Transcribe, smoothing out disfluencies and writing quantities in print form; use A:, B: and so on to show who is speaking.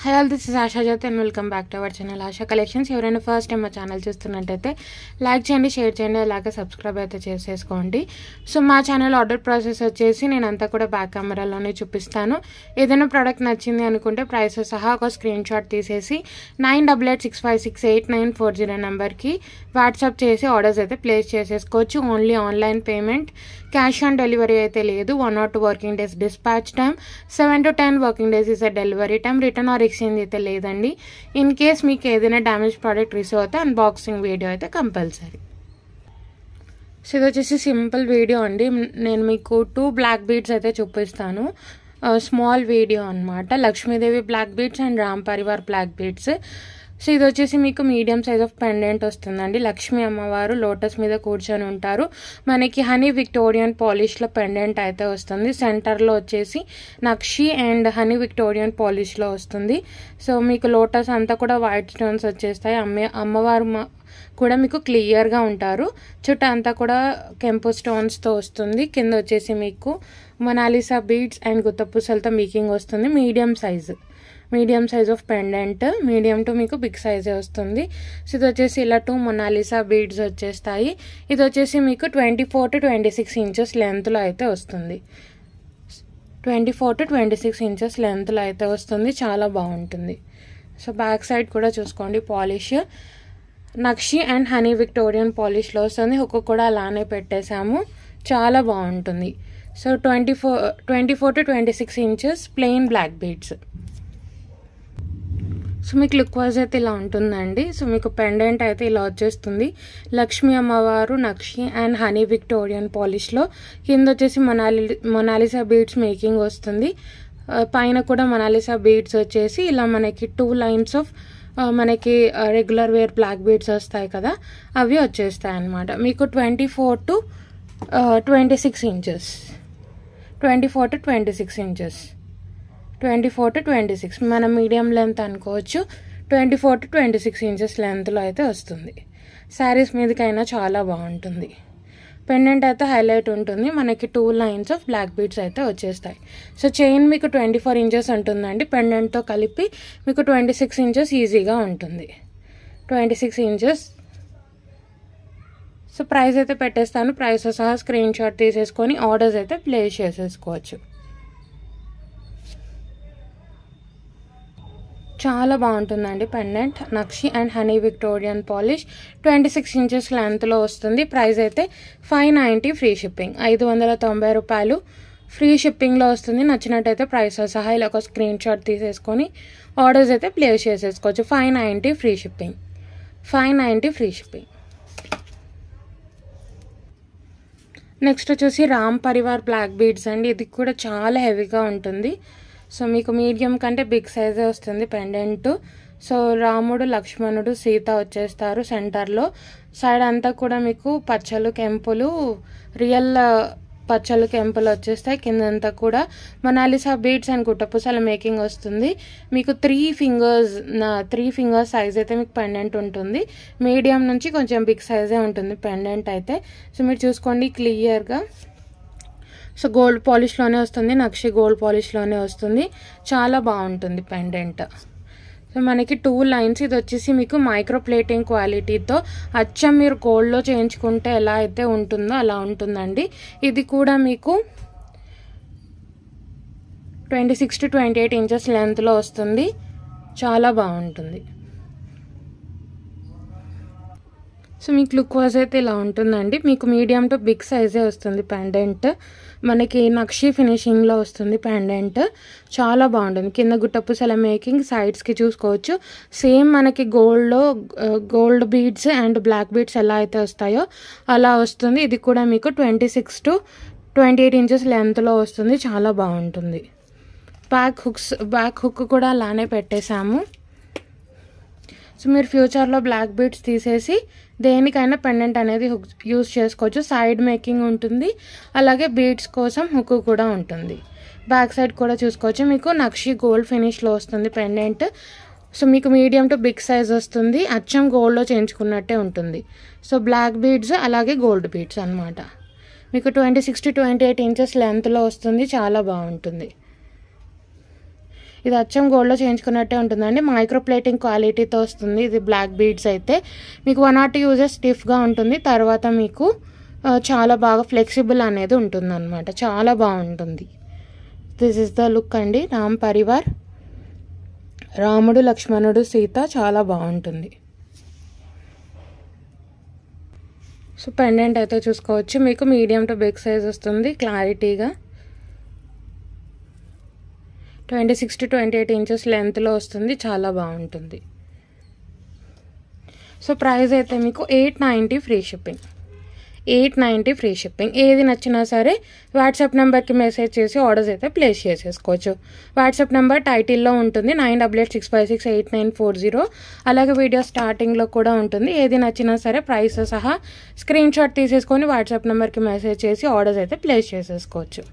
A: Hi all, this is Asha Jyoti and welcome back to our channel Asha Collections. ఎవరైనా first time మా channel చూస్తున్నట్టయితే like చేయండి, share చేయండి, అలాగే subscribe అయితే చేసేసుకోండి. సో మా ఛానల్ ఆర్డర్ ప్రాసెస్ వచ్చేసి నేను అంతా కూడా బ్యాక్ కెమెరాలోనే చూపిస్తాను. ఏదైనా ప్రోడక్ట్ నచ్చింది అనుకుంటే ప్రైస్ సహా ఒక స్క్రీన్ షాట్ తీసేసి 9886568940 నెంబర్కి వాట్సాప్ చేసి ఆర్డర్స్ అయితే ప్లేస్ చేసేసుకోవచ్చు. Only online payment, cash on delivery అయితే లేదు. 1 or 2 working days dispatch time, 7 to 10 working days is delivery time. Return or exchange అయితే లేదండి. ఇన్ కేస్ మీకు ఏదైనా డ్యామేజ్ ప్రోడక్ట్ రిసీవ్ అయితే అన్బాక్సింగ్ వీడియో అయితే కంపల్సరీ. సో ఇది వచ్చేసి సింపుల్ వీడియో అండి. నేను మీకు 2 బ్లాక్ బీడ్స్ అయితే చూపిస్తాను. స్మాల్ వీడియో అనమాట. Lakshmidevi black beads and Ram Parivar black beads. So ఇది వచ్చేసి మీకు మీడియం సైజ్ ఆఫ్ పెండెంట్ వస్తుందండి. లక్ష్మీ అమ్మవారు లోటస్ మీద కూర్చొని ఉంటారు. మనకి హనీ విక్టోరియన్ పాలిష్లో పెండెంట్ అయితే వస్తుంది. సెంటర్లో వచ్చేసి నక్షి అండ్ హనీ విక్టోరియన్ పాలిష్లో వస్తుంది. సో మీకు లోటస్ అంతా కూడా వైట్ స్టోన్స్ వచ్చేస్తాయి. అమ్మవారు కూడా మీకు క్లియర్గా ఉంటారు. చుట్టూ అంతా కూడా కెంపు స్టోన్స్తో వస్తుంది. కింద వచ్చేసి మీకు మొనాలిసా బీడ్స్ అండ్ గుత్తపూసలతో మేకింగ్ వస్తుంది. Medium size of pendant, medium to మీకు బిగ్ సైజే వస్తుంది. సో ఇది వచ్చేసి ఇలా 2 మొనాలిసా బీడ్స్ వచ్చేస్తాయి. ఇది వచ్చేసి మీకు 24 to 26 ఇంచెస్ లెంత్లో అయితే వస్తుంది. 24 to 26 ఇంచెస్ లెంత్లో అయితే వస్తుంది. చాలా బాగుంటుంది. సో బ్యాక్ సైడ్ కూడా చూసుకోండి. Polish nakshi and honey Victorian పాలిష్లో వస్తుంది. హుక్ కూడా అలానే పెట్టేశాము. చాలా బాగుంటుంది. So 24 to 26 inches plain black beads. So మీకు లుక్ వైజ్ అయితే ఇలా ఉంటుందండి. సో మీకు పెండెంట్ అయితే ఇలా వచ్చేస్తుంది. లక్ష్మీ అమ్మవారు నక్షి అండ్ హనీ విక్టోరియన్ పాలిష్లో, కింద వచ్చేసి మొనాలిసా బీడ్స్ మేకింగ్ వస్తుంది. పైన కూడా మొనాలిసా బీడ్స్ వచ్చేసి ఇలా మనకి 2 లైన్స్ ఆఫ్ మనకి రెగ్యులర్ వేర్ బ్లాక్ బీడ్స్ వస్తాయి కదా, అవి వచ్చేస్తాయి అన్నమాట. మీకు 24 to 26 inches 24 to 26 inches 24 to 26 మనం మీడియం లెంత్ అనుకోవచ్చు. 24 to 26 ఇంచెస్ లెంత్లో అయితే వస్తుంది. శారీస్ మీదకైనా చాలా బాగుంటుంది. పెండెంట్ అయితే హైలైట్ ఉంటుంది. మనకి 2 లైన్స్ ఆఫ్ బ్లాక్ బీడ్స్ అయితే వచ్చేస్తాయి. సో చైన్ మీకు 24 ఇంచెస్ ఉంటుందండి. పెండెంట్తో కలిపి మీకు 26 ఇంచెస్ ఈజీగా ఉంటుంది. 26 ఇంచెస్. సో ప్రైస్ అయితే పెట్టేస్తాను. ప్రైస్ సహా స్క్రీన్ షాట్ తీసేసుకొని ఆర్డర్స్ అయితే ప్లేస్ చేసేసుకోవచ్చు. చాలా బాగుంటుందండి pendant. Nakshi and honey Victorian polish 26 inches లెంత్లో వస్తుంది. ప్రైస్ అయితే 590 ఫ్రీ షిప్పింగ్. 590 రూపాయలు ఫ్రీ షిప్పింగ్లో వస్తుంది. నచ్చినట్టయితే ప్రైస్ సహా ఇలా ఒక స్క్రీన్ షాట్ తీసేసుకొని ఆర్డర్స్ అయితే ప్లేస్ చేసేసుకోవచ్చు. 590 free shipping. 590 free shipping. Next వచ్చేసి రామ్ పరివార్ బ్లాక్ బీడ్స్ అండి. ఇది కూడా చాలా హెవీగా ఉంటుంది. సో మీకు మీడియం కంటే బిగ్ సైజే వస్తుంది పెండెంట్. సో రాముడు, లక్ష్మణుడు, సీత వచ్చేస్తారు సెంటర్లో. సైడ్ అంతా కూడా మీకు పచ్చలు కెంపులు, రియల్ పచ్చలు కెంపులు వచ్చేస్తాయి. కిందంతా కూడా మొనాలిసా బీడ్స్ అండ్ గుట్టపూసల మేకింగ్ వస్తుంది. మీకు 3 ఫింగర్స్ సైజ్ అయితే మీకు పెండెంట్ ఉంటుంది. మీడియం నుంచి కొంచెం బిగ్ సైజే ఉంటుంది పెండెంట్ అయితే. సో మీరు చూసుకోండి క్లియర్గా. సో గోల్డ్ పాలిష్లోనే వస్తుంది. నక్షి గోల్డ్ పాలిష్లోనే వస్తుంది. చాలా బాగుంటుంది పెండెంట్. సో మనకి 2 లైన్స్. ఇది వచ్చేసి మీకు మైక్రో ప్లేటింగ్ క్వాలిటీతో అచ్చం మీరు గోల్డ్లో చేయించుకుంటే ఎలా అయితే ఉంటుందో అలా ఉంటుందండి. ఇది కూడా మీకు 26 to 28 ఇంచెస్ లెంత్లో వస్తుంది. చాలా బాగుంటుంది. సో మీకు లుక్ వైజ్ అయితే ఇలా ఉంటుందండి. మీకు మీడియం టు బిగ్ సైజే వస్తుంది పెండెంట్. మనకి నక్షి ఫినిషింగ్లో వస్తుంది పెండెంట్. చాలా బాగుంటుంది. కింద గుట్టపూసల మేకింగ్, సైడ్స్కి చూసుకోవచ్చు. సేమ్ మనకి gold beads and black beads ఎలా అయితే వస్తాయో అలా వస్తుంది. ఇది కూడా మీకు 26 to 28 ఇంచెస్ లెంత్లో వస్తుంది. చాలా బాగుంటుంది. బ్యాక్ హుక్ కూడా అలానే పెట్టేశాము. సో మీరు ఫ్యూచర్లో బ్లాక్ బీడ్స్ తీసేసి దేనికైనా పెండెంట్ అనేది యూజ్ చేసుకోవచ్చు. సైడ్ మేకింగ్ ఉంటుంది. అలాగే బీడ్స్ కోసం హుక్ కూడా ఉంటుంది. బ్యాక్ సైడ్ కూడా చూసుకోవచ్చు. మీకు నక్షి గోల్డ్ ఫినిష్లో వస్తుంది పెండెంట్. సో మీకు మీడియం టు బిగ్ సైజ్ వస్తుంది. అచ్చం గోల్డ్లో చేయించుకున్నట్టే ఉంటుంది. సో బ్లాక్ బీడ్స్ అలాగే గోల్డ్ బీడ్స్ అనమాట. మీకు 26 to 28 ఇంచెస్ లెంత్లో వస్తుంది. చాలా బాగుంటుంది. ఇది అచ్చం గోల్డ్లో చేయించుకున్నట్టే ఉంటుందండి. మైక్రో ప్లేటింగ్ క్వాలిటీతో వస్తుంది. ఇది బ్లాక్ బీడ్స్ అయితే మీకు 1 or 2 యూజెస్ స్టిఫ్గా ఉంటుంది. తర్వాత మీకు చాలా బాగా ఫ్లెక్సిబుల్ అనేది ఉంటుంది అనమాట. చాలా బాగుంటుంది. దిస్ ఇస్ ద లుక్ అండి. రామ్ పరివార్, రాముడు, లక్ష్మణుడు, సీత చాలా బాగుంటుంది. సో పెండెంట్ అయితే చూసుకోవచ్చు. మీకు మీడియం టు బిగ్ సైజ్ వస్తుంది. క్లారిటీగా 26 to 28 ఇంచెస్ లెంత్లో వస్తుంది. చాలా బాగుంటుంది. సో ప్రైస్ అయితే మీకు 890 ఫ్రీ షిప్పింగ్. 890 free shipping. ఏది నచ్చినా సరే వాట్సాప్ నెంబర్కి మెసేజ్ చేసి ఆర్డర్స్ అయితే ప్లేస్ చేసేసుకోవచ్చు. వాట్సాప్ నెంబర్ టైటిల్లో ఉంటుంది 9886568940. అలాగే వీడియో స్టార్టింగ్లో కూడా ఉంటుంది. ఏది నచ్చినా సరే ప్రైస్ సహా స్క్రీన్ షాట్ తీసేసుకొని వాట్సాప్ నెంబర్కి మెసేజ్ చేసి ఆర్డర్స్ అయితే ప్లేస్ చేసేసుకోవచ్చు.